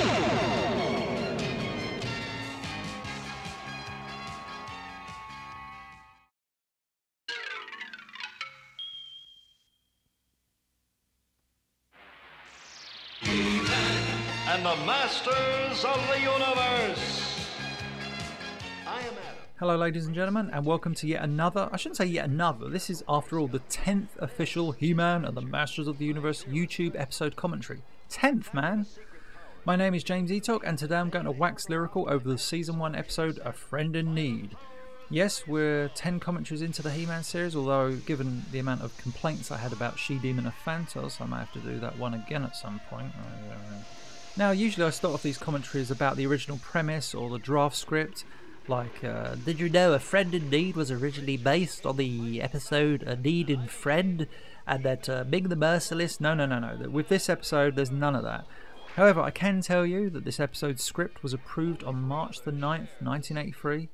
And the Masters of the Universe. I am Adam. Hello ladies and gentlemen, and welcome to yet another, I shouldn't say yet another, this is after all the 10th official He-Man and the Masters of the Universe YouTube episode commentary. 10th, man! My name is James Etalk, and today I'm going to wax lyrical over the Season 1 episode, A Friend in Need. Yes, we're 10 commentaries into the He-Man series, although given the amount of complaints I had about She-Demon of Phantos, I might have to do that one again at some point. Now, usually I start off these commentaries about the original premise or the draft script, like, did you know A Friend in Need was originally based on the episode A Need in Friend, and that Ming the Merciless? No. With this episode, there's none of that. However, I can tell you that this episode's script was approved on March the 9th, 1983,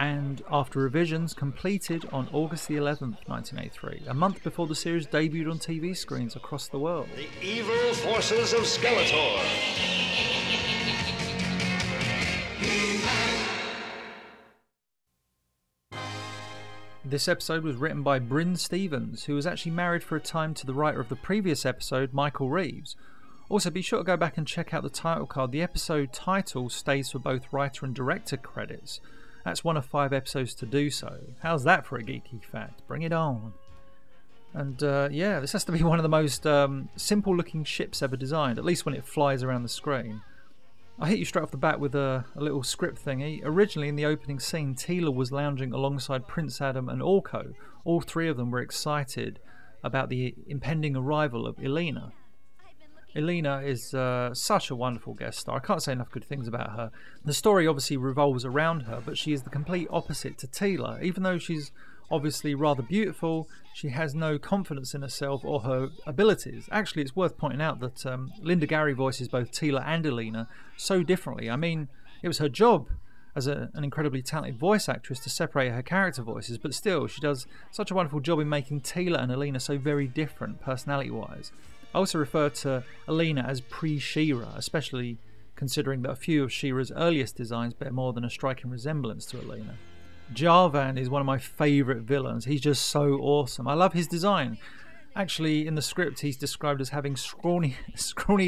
and after revisions completed on August the 11th, 1983, a month before the series debuted on TV screens across the world. The evil forces of Skeletor. This episode was written by Bryn Stevens, who was actually married for a time to the writer of the previous episode, Michael Reeves. Also, be sure to go back and check out the title card. The episode title stays for both writer and director credits. That's one of 5 episodes to do so. How's that for a geeky fact? Bring it on. And yeah, this has to be one of the most simple looking ships ever designed, at least when it flies around the screen. I hit you straight off the bat with a little script thingy. Originally in the opening scene, Teela was lounging alongside Prince Adam and Orko. All 3 of them were excited about the impending arrival of Elena. Elena is such a wonderful guest star. I can't say enough good things about her. The story obviously revolves around her, but she is the complete opposite to Teela. Even though she's obviously rather beautiful, she has no confidence in herself or her abilities. Actually, it's worth pointing out that Linda Gary voices both Teela and Elena so differently. I mean, it was her job as an incredibly talented voice actress to separate her character voices, but still, she does such a wonderful job in making Teela and Elena so very different personality-wise. I also refer to Elena as pre-She-Ra, especially considering that a few of She-Ra's earliest designs bear more than a striking resemblance to Elena. Jarvan is one of my favourite villains. He's just so awesome. I love his design. Actually, in the script, he's described as having scrawny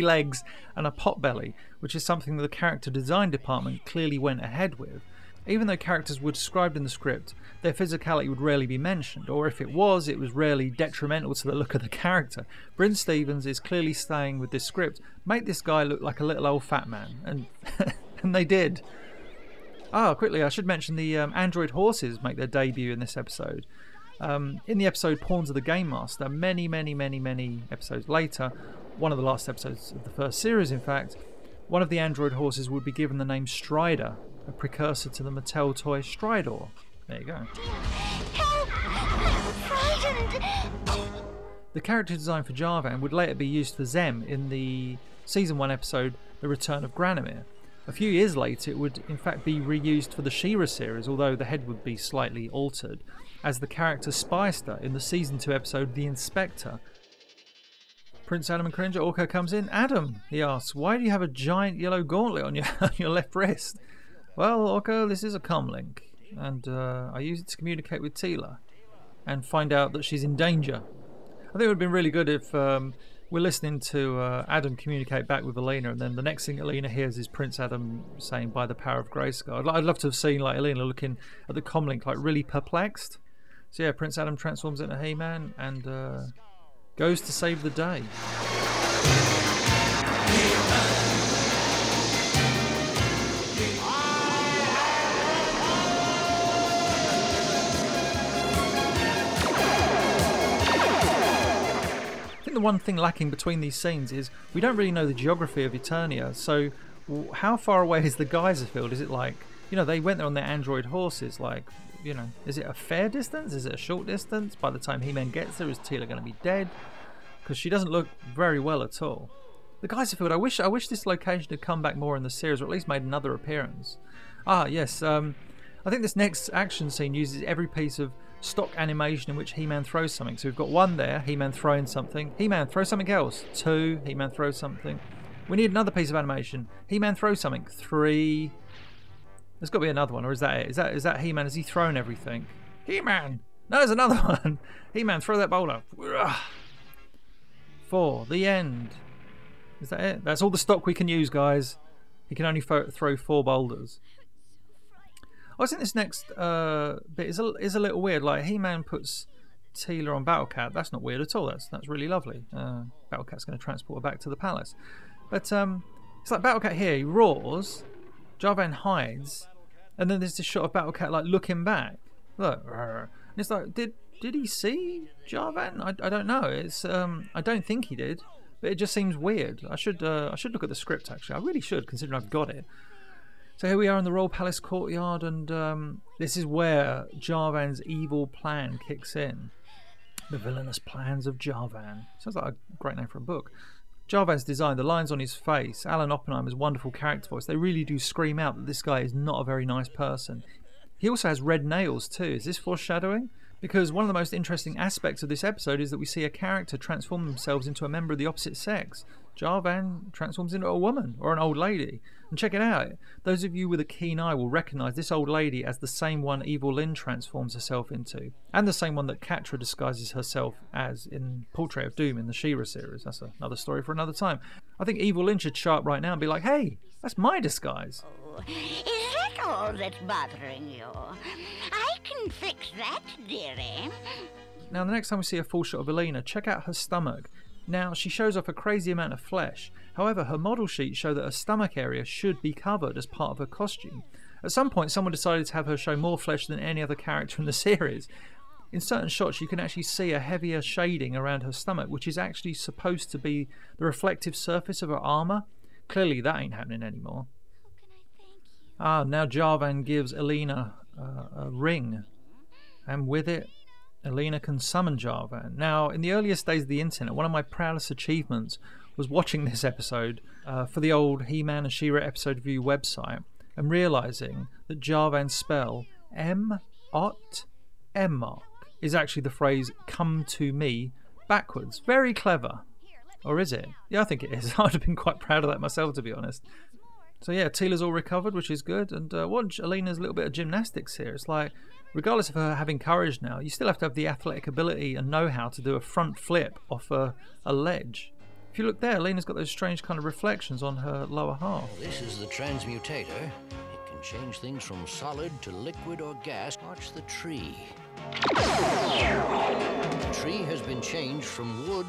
legs and a potbelly, which is something that the character design department clearly went ahead with. Even though characters were described in the script, their physicality would rarely be mentioned, or if it was rarely detrimental to the look of the character. Bryn Stevens is clearly staying with this script. Make this guy look like a little old fat man, and and they did. Quickly, I should mention the android horses make their debut in this episode. In the episode Pawns of the Game Master, many episodes later, one of the last episodes of the first series in fact, one of the android horses would be given the name Strider, a precursor to the Mattel toy Stridor. There you go. Help! I'm frightened! The character design for Jarvan would later be used for Zem in the Season 1 episode The Return of Granamyr. A few years later it would in fact be reused for the She-Ra series, although the head would be slightly altered, as the character Spyster in the Season 2 episode The Inspector. Prince Adam and Cringer, Orko comes in. Adam, he asks, why do you have a giant yellow gauntlet on your left wrist? Well, Orko, this is a comlink, and I use it to communicate with Teela and find out that she's in danger. I think it would have been really good if we're listening to Adam communicate back with Elena, and then the next thing Elena hears is Prince Adam saying, by the power of Grayskull. I'd love to have seen like Elena looking at the comlink like really perplexed. So yeah, Prince Adam transforms into He-Man and goes to save the day. I think the one thing lacking between these scenes is we don't really know the geography of Eternia, so how far away is the geyser field? Is it like, you know, they went there on their android horses, like, you know, is it a fair distance? Is it a short distance? By the time He-Man gets there, is Teela going to be dead? Because she doesn't look very well at all. The geyser field, I wish this location had come back more in the series, or at least made another appearance. Yes, I think this next action scene uses every piece of stock animation in which He-Man throws something. So we've got 1 there, He-Man throwing something. He-Man throw something else. 2, He-Man throws something. We need another piece of animation. He-Man throws something. 3. There's got to be another one, or is that it? Is that He-Man? Has he thrown everything? He-Man! No, there's another one. He-Man, throw that boulder. 4. The end. Is that it? That's all the stock we can use, guys. He can only throw 4 boulders. I think this next bit is a little weird. Like, He-Man puts Teela on Battle Cat. That's not weird at all. That's really lovely. Battle Cat's going to transport her back to the palace. But it's like Battle Cat here. He roars. Jar-Van hides, and then there's this shot of Battle Cat like looking back. Look, and it's like, did he see Jar-Van? I don't know. It's I don't think he did, but it just seems weird. I should look at the script actually. I really should, considering I've got it. So here we are in the Royal Palace courtyard, and this is where Jar-Van's evil plan kicks in. The villainous plans of Jar-Van. Sounds like a great name for a book. Jar-Van's design, the lines on his face, Alan Oppenheimer's wonderful character voice, they really do scream out that this guy is not a very nice person. He also has red nails too. Is this foreshadowing? Because one of the most interesting aspects of this episode is that we see a character transform themselves into a member of the opposite sex. Jar-Van transforms into a woman or an old lady. And check it out. Those of you with a keen eye will recognise this old lady as the same one Evil Lynn transforms herself into. And the same one that Catra disguises herself as in Portrait of Doom in the She-Ra series. That's another story for another time. I think Evil Lynn should show up right now and be like, hey, that's my disguise. Oh, is that all that's bothering you? I can fix that, dearie. Now, the next time we see a full shot of Alina, check out her stomach. Now, she shows off a crazy amount of flesh. However, her model sheets show that her stomach area should be covered as part of her costume. At some point, someone decided to have her show more flesh than any other character in the series. In certain shots, you can actually see a heavier shading around her stomach, which is actually supposed to be the reflective surface of her armour. Clearly, that ain't happening anymore. Now Jar-Van gives Alina a ring, and with it, Alina can summon Jar-Van. Now, in the earliest days of the internet, one of my proudest achievements was watching this episode for the old He-Man and She-Ra episode review website and realising that Jar-Van's spell M-Ot M-Mark is actually the phrase "come to me" backwards. Very clever. Or is it? Yeah, I think it is. I'd have been quite proud of that myself, to be honest. So yeah, Teela's all recovered, which is good. And watch Alina's little bit of gymnastics here. It's like, regardless of her having courage now, you still have to have the athletic ability and know-how to do a front flip off a ledge. If you look there, Alina's got those strange kind of reflections on her lower half. This is the transmutator. It can change things from solid to liquid or gas. Watch the tree. The tree has been changed from wood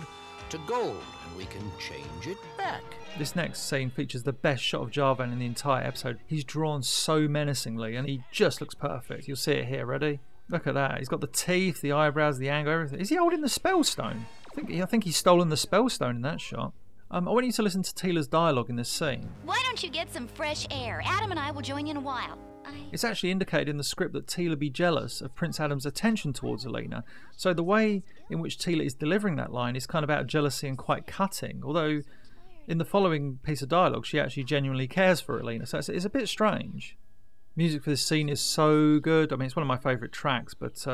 to gold, and we can change it back. This next scene features the best shot of Jar-Van in the entire episode. He's drawn so menacingly, and he just looks perfect. You'll see it here. Ready? Look at that. He's got the teeth, the eyebrows, the angle, everything. Is he holding the Spellstone? I think he's stolen the Spellstone in that shot. I want you to listen to Teela's dialogue in this scene. Why don't you get some fresh air? Adam and I will join you in a while. It's actually indicated in the script that Teela be jealous of Prince Adam's attention towards Alina. So the way in which Teela is delivering that line is kind of out of jealousy and quite cutting. Although in the following piece of dialogue, she actually genuinely cares for Alina. So it's a bit strange. Music for this scene is so good. I mean, it's one of my favourite tracks, but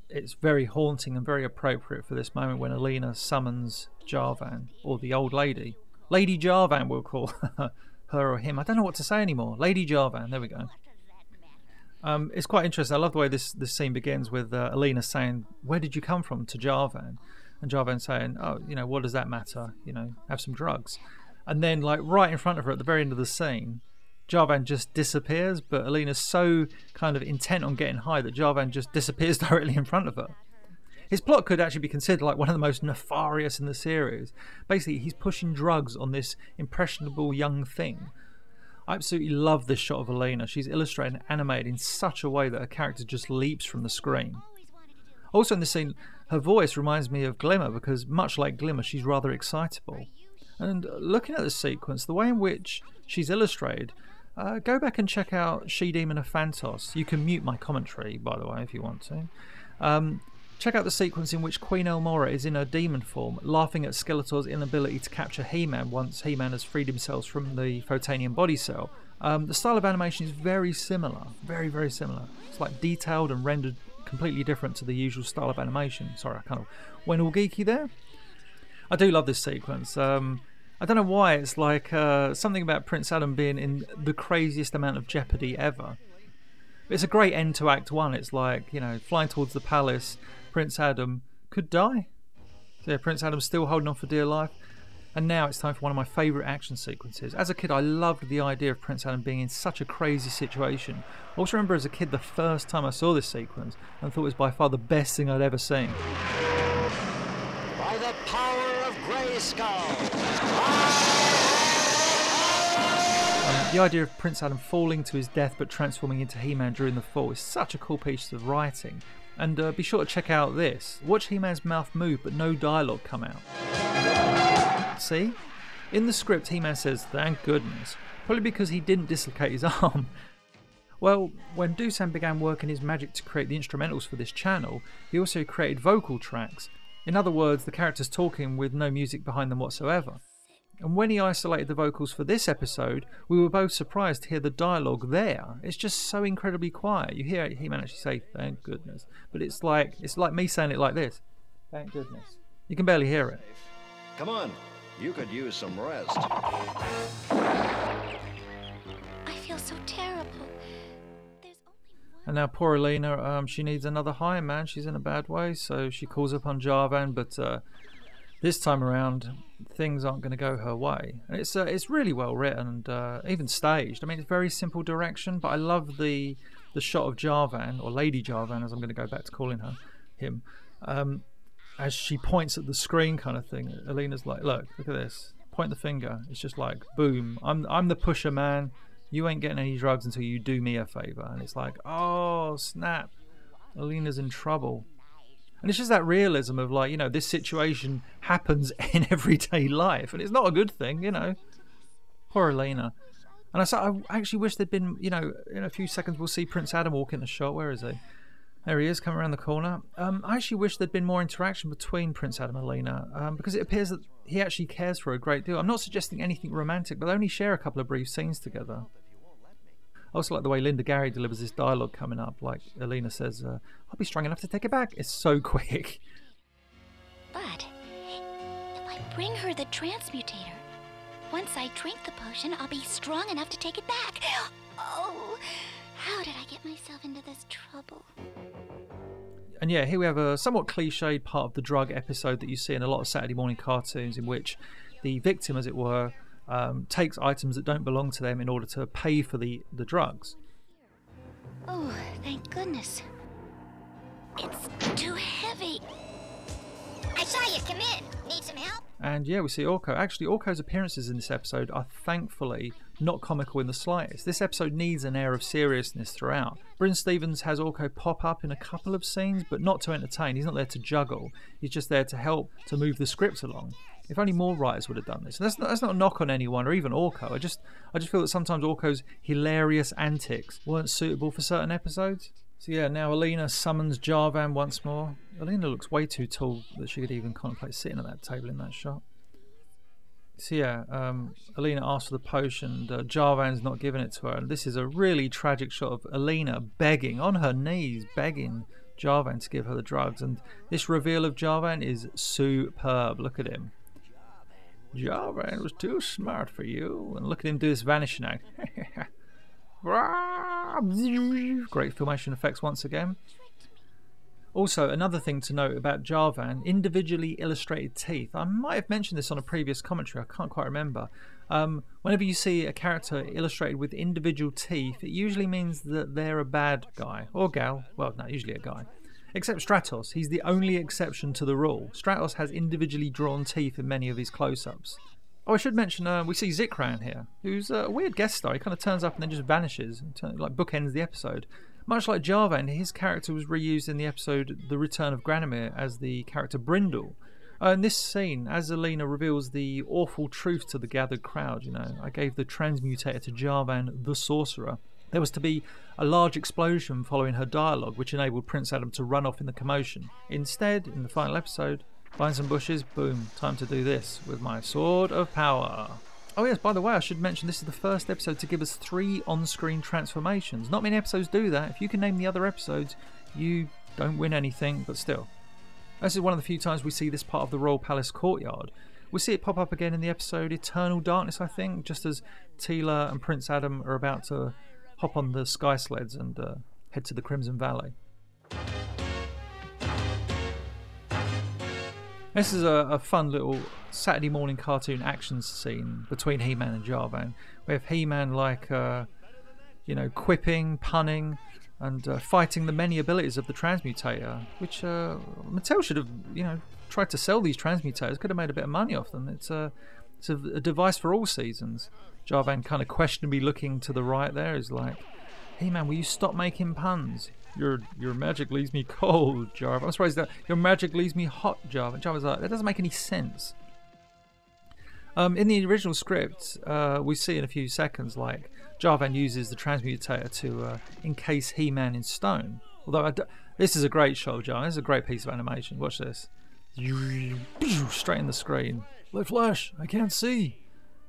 it's very haunting and very appropriate for this moment when Alina summons Jar-Van, or the old lady. Lady Jar-Van, we'll call her or him. I don't know what to say anymore. Lady Jar-Van, there we go. It's quite interesting. I love the way this scene begins with Alina saying, "Where did you come from?" to Jar-Van, and Jar-Van saying, "Oh, what does that matter? Have some drugs." And then, like right in front of her at the very end of the scene, Jar-Van just disappears. But Alina's so kind of intent on getting high that Jar-Van just disappears directly in front of her. His plot could actually be considered like one of the most nefarious in the series. Basically, he's pushing drugs on this impressionable young thing. I absolutely love this shot of Alina. She's illustrated and animated in such a way that her character just leaps from the screen. Also in this scene, her voice reminds me of Glimmer because much like Glimmer, she's rather excitable. And looking at the sequence, the way in which she's illustrated, go back and check out She-Demon of Phantos. You can mute my commentary, by the way, if you want to. Check out the sequence in which Queen Elmora is in her demon form, laughing at Skeletor's inability to capture He-Man once He-Man has freed himself from the Photanian body cell. The style of animation is very similar, very, very similar. It's like detailed and rendered completely different to the usual style of animation. Sorry, I kind of went all geeky there. I do love this sequence. I I don't know why, it's like something about Prince Adam being in the craziest amount of jeopardy ever. But it's a great end to Act 1. It's like, flying towards the palace, Prince Adam could die. So yeah, Prince Adam's still holding on for dear life. And now it's time for one of my favourite action sequences. As a kid, I loved the idea of Prince Adam being in such a crazy situation. I also remember as a kid the first time I saw this sequence and thought it was by far the best thing I'd ever seen. By the power of Grayskull! The idea of Prince Adam falling to his death but transforming into He-Man during the fall is such a cool piece of writing. And be sure to check out this. Watch He-Man's mouth move but no dialogue come out. See? In the script, He-Man says, "Thank goodness," probably because he didn't dislocate his arm. Well, when Doosan began working his magic to create the instrumentals for this channel, he also created vocal tracks. In other words, the characters talking with no music behind them whatsoever. And when he isolated the vocals for this episode, we were both surprised to hear the dialogue there. It's just so incredibly quiet. You hear He-Man actually say, "Thank goodness," but it's like me saying it like this. Thank goodness. You can barely hear it. Come on, you could use some rest. I feel so terrible. There's only one. And now poor Alina, she needs another high man. She's in a bad way, so she calls upon Jarvan, but this time around, things aren't going to go her way. And it's really well written and even staged. I mean, it's very simple direction, but I love the shot of Jarvan, or Lady Jarvan, as I'm going to go back to calling him, as she points at the screen, kind of thing. Alina's like, look at this. Point the finger. It's just like, boom. I'm the pusher man. You ain't getting any drugs until you do me a favour. And it's like, oh snap, Alina's in trouble. And it's just that realism of like, this situation happens in everyday life, and it's not a good thing, Poor Alina. And I actually wish there'd been, in a few seconds we'll see Prince Adam walk in the shot. Where is he? There he is, coming around the corner. I actually wish there'd been more interaction between Prince Adam and Alina, because it appears that he actually cares for her a great deal. I'm not suggesting anything romantic, but they only share a couple of brief scenes together. I also like the way Linda Gary delivers this dialogue coming up. Like Alina says, "I'll be strong enough to take it back." It's so quick. But if I bring her the transmutator, once I drink the potion, I'll be strong enough to take it back. Oh, how did I get myself into this trouble? And yeah, here we have a somewhat cliched part of the drug episode that you see in a lot of Saturday morning cartoons, in which the victim, as it were, takes items that don't belong to them in order to pay for the drugs. Oh, thank goodness. It's too heavy. I saw you come in. Need some help? And yeah, we see Orko. Actually, Orko's appearances in this episode are thankfully not comical in the slightest. This episode needs an air of seriousness throughout. Bryn Stevens has Orko pop up in a couple of scenes, but not to entertain. He's not there to juggle. He's just there to help to move the script along. If only more writers would have done this. And that's not a knock on anyone or even Orko. I just feel that sometimes Orko's hilarious antics weren't suitable for certain episodes. So yeah, now Alina summons Jarvan once more. Alina looks way too tall that she could even contemplate sitting at that table in that shot. So yeah, Alina asks for the potion, and Jarvan's not giving it to her. And this is a really tragic shot of Alina begging, on her knees, begging Jarvan to give her the drugs. And this reveal of Jarvan is superb. Look at him. Jarvan was too smart for you. And look at him do this vanishing act. Great filmation effects once again. Also, another thing to note about Jarvan, individually illustrated teeth. I might have mentioned this on a previous commentary, I can't quite remember. Whenever you see a character illustrated with individual teeth, it usually means that they're a bad guy. Or gal. Well, no, usually a guy. Except Stratos, he's the only exception to the rule. Stratos has individually drawn teeth in many of his close-ups. Oh, I should mention, we see Zikran here, who's a weird guest star. He kind of turns up and then just vanishes, like bookends the episode. Much like Jarvan, his character was reused in the episode The Return of Granamyr as the character Brindle. In this scene, as Alina reveals the awful truth to the gathered crowd, I gave the transmutator to Jarvan the Sorcerer. There was to be a large explosion following her dialogue, which enabled Prince Adam to run off in the commotion. Instead, in the final episode, find some bushes, boom, time to do this with my sword of power. Oh yes, by the way, I should mention this is the first episode to give us 3 on-screen transformations. Not many episodes do that. If you can name the other episodes, you don't win anything, but still. This is one of the few times we see this part of the Royal Palace courtyard, We'll see it pop up again in the episode Eternal Darkness, I think, just as Teela and Prince Adam are about to hop on the sky sleds and head to the Crimson Valley. This is a fun little Saturday morning cartoon action scene between He-Man and Jarvan. We have He-Man quipping, punning, and fighting the many abilities of the Transmutator, which Mattel should have, tried to sell these Transmutators. Could have made a bit of money off them. It's a device for all seasons. Jarvan kind of questionably looking to the right there is like, He-Man, will you stop making puns? Your magic leaves me cold, Jarvan. I'm surprised that your magic leaves me hot, Jarvan. Jarvan's like, that doesn't make any sense. In the original script, we see in a few seconds, like, Jarvan uses the Transmutator to encase He-Man in stone. Although, this is a great shot of Jarvan. This is a great piece of animation. Watch this. Straight in the screen. Look, Flash, I can't see.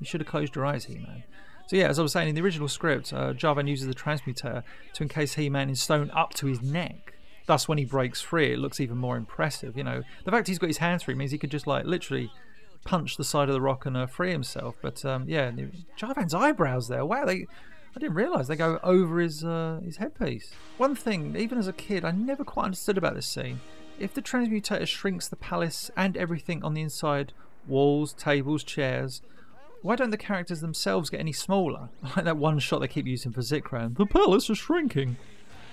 You should have closed your eyes, He-Man. So yeah, as I was saying, in the original script, Jarvan uses the Transmutator to encase He-Man in stone up to his neck. Thus, when he breaks free, it looks even more impressive. The fact he's got his hands free means he could just, like, literally punch the side of the rock and free himself. But yeah, Jarvan's eyebrows there. Wow, I didn't realise they go over his headpiece. One thing, even as a kid, I never quite understood about this scene. If the Transmutator shrinks the palace and everything on the inside, walls, tables, chairs, why don't the characters themselves get any smaller? Like that one shot they keep using for Zikran. The palace is shrinking.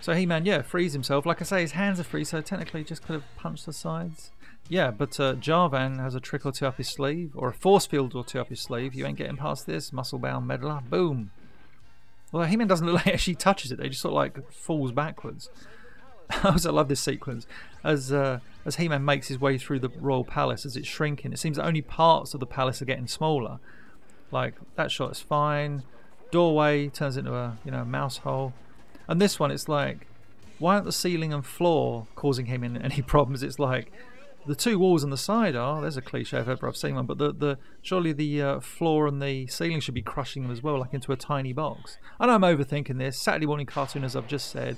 So He-Man, yeah, frees himself. Like I say, his hands are free, so technically he just could have punched the sides. Yeah, but Jarvan has a trick or two up his sleeve, or a force field or two up his sleeve. You ain't getting past this, muscle-bound meddler. Boom. Well, He-Man doesn't look like he actually touches it. They just sort of like falls backwards. I also love this sequence as He-Man makes his way through the royal palace as it's shrinking. It seems that only parts of the palace are getting smaller. Like that shot is fine. Doorway turns into a mouse hole, and this one it's like, why aren't the ceiling and floor causing him any problems? It's like the two walls on the side are. There's a cliche if ever I've seen one, but surely the floor and the ceiling should be crushing them as well, like into a tiny box. I know I'm overthinking this. Saturday morning cartoon, as I've just said.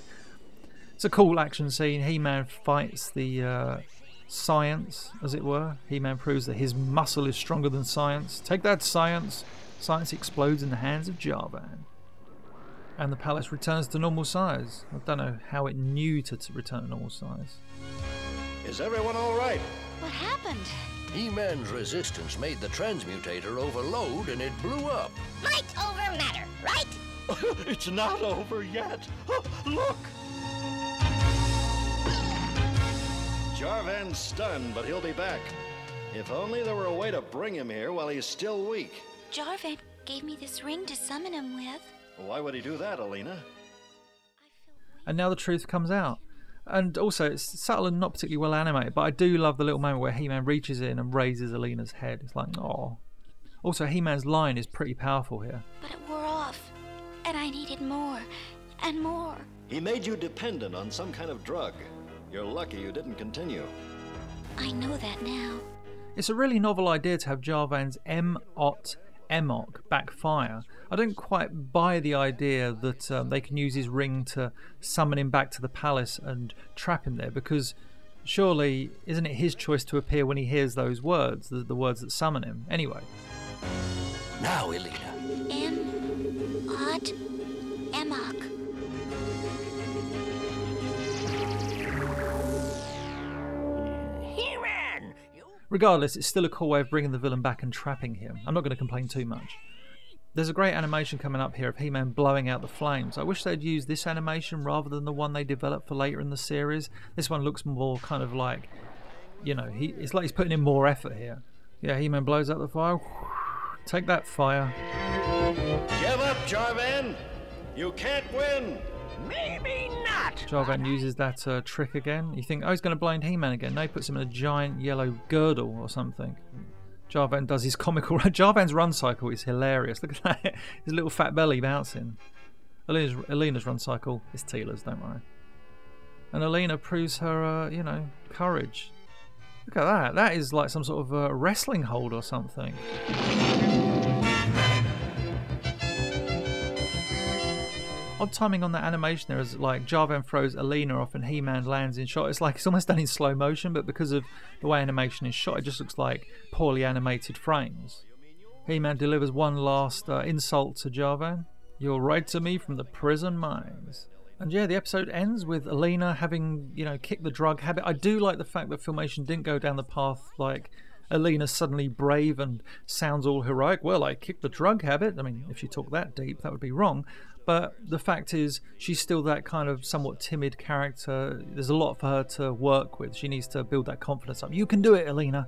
It's a cool action scene. He-Man fights the science, as it were. He-Man proves that his muscle is stronger than science. Take that, science! Science explodes in the hands of Jarvan. And the palace returns to normal size. I don't know how it knew to return to normal size. Is everyone all right? What happened? He-Man's resistance made the Transmutator overload and it blew up. Might over matter, right? It's not over yet. Look! Jarvan's stunned, but he'll be back. If only there were a way to bring him here while he's still weak. Jarvan gave me this ring to summon him with. Why would he do that, Alina? And now the truth comes out. And also, it's subtle and not particularly well animated, but I do love the little moment where He-Man reaches in and raises Alina's head. It's like, oh. Also, He-Man's line is pretty powerful here. But it wore off, and I needed more and more. He made you dependent on some kind of drug. You're lucky you didn't continue. I know that now. It's a really novel idea to have Jarvan's M-Ot Emok backfire. I don't quite buy the idea that they can use his ring to summon him back to the palace and trap him there, because surely isn't it his choice to appear when he hears those words, the words that summon him? Anyway. Now, Alina. M-Ot Emok. Regardless, it's still a cool way of bringing the villain back and trapping him. I'm not going to complain too much. There's a great animation coming up here of He-Man blowing out the flames. I wish they'd used this animation rather than the one they developed for later in the series. This one looks more kind of like, it's like he's putting in more effort here. Yeah, He-Man blows out the fire. Take that, fire. Give up, Jarvan! You can't win! Maybe not. Jarvan uses that trick again. You think, oh, he's going to blind He-Man again. No, he puts him in a giant yellow girdle or something. Jarvan does his comical... Jarvan's run cycle is hilarious. Look at that. His little fat belly bouncing. Alina's run cycle is Teela's, don't worry. And Alina proves her, courage. Look at that. That is like some sort of wrestling hold or something. Odd timing on that animation there, as like Jarvan throws Alina off and He-Man lands in shot. It's like it's almost done in slow motion, but because of the way animation is shot, it just looks like poorly animated frames. He-Man delivers one last insult to Jarvan. "You'll write to me from the prison mines." And yeah, the episode ends with Alina having, you know, kicked the drug habit. I do like the fact that Filmation didn't go down the path like Alina's suddenly brave and sounds all heroic. Well, I kicked the drug habit. I mean, if you talk that deep, that would be wrong. But the fact is, she's still that kind of somewhat timid character. There's a lot for her to work with. She needs to build that confidence up. You can do it, Alina.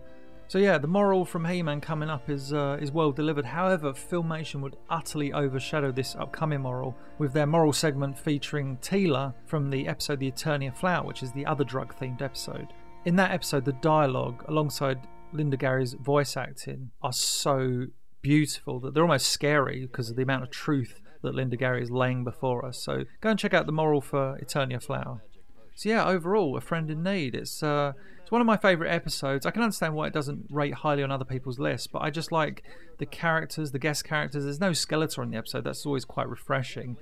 So yeah, the moral from He-Man coming up is well delivered. However, Filmation would utterly overshadow this upcoming moral with their moral segment featuring Teela from the episode The Eternia Flower, which is the other drug-themed episode. In that episode, the dialogue, alongside Linda Gary's voice acting, are so beautiful that they're almost scary because of the amount of truth that Linda Gary is laying before us. So go and check out the moral for Eternia Flower. So yeah, overall, A Friend in Need. It's one of my favourite episodes. I can understand why it doesn't rate highly on other people's lists, but I just like the characters, the guest characters. There's no Skeletor in the episode. That's always quite refreshing.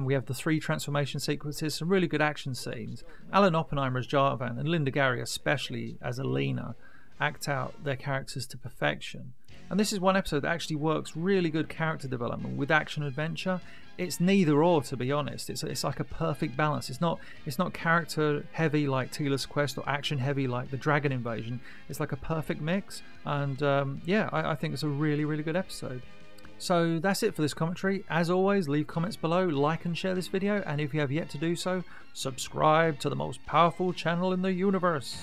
We have the 3 transformation sequences, some really good action scenes. Alan Oppenheimer as Jarvan and Linda Gary especially as Alina act out their characters to perfection. And this is one episode that actually works really good character development with action adventure. It's neither or, to be honest. It's like a perfect balance. It's not character heavy like Teela's Quest or action heavy like the Dragon Invasion. It's like a perfect mix. And yeah, I think it's a really, really good episode. So that's it for this commentary. As always, leave comments below, like and share this video, and if you have yet to do so, subscribe to the most powerful channel in the universe.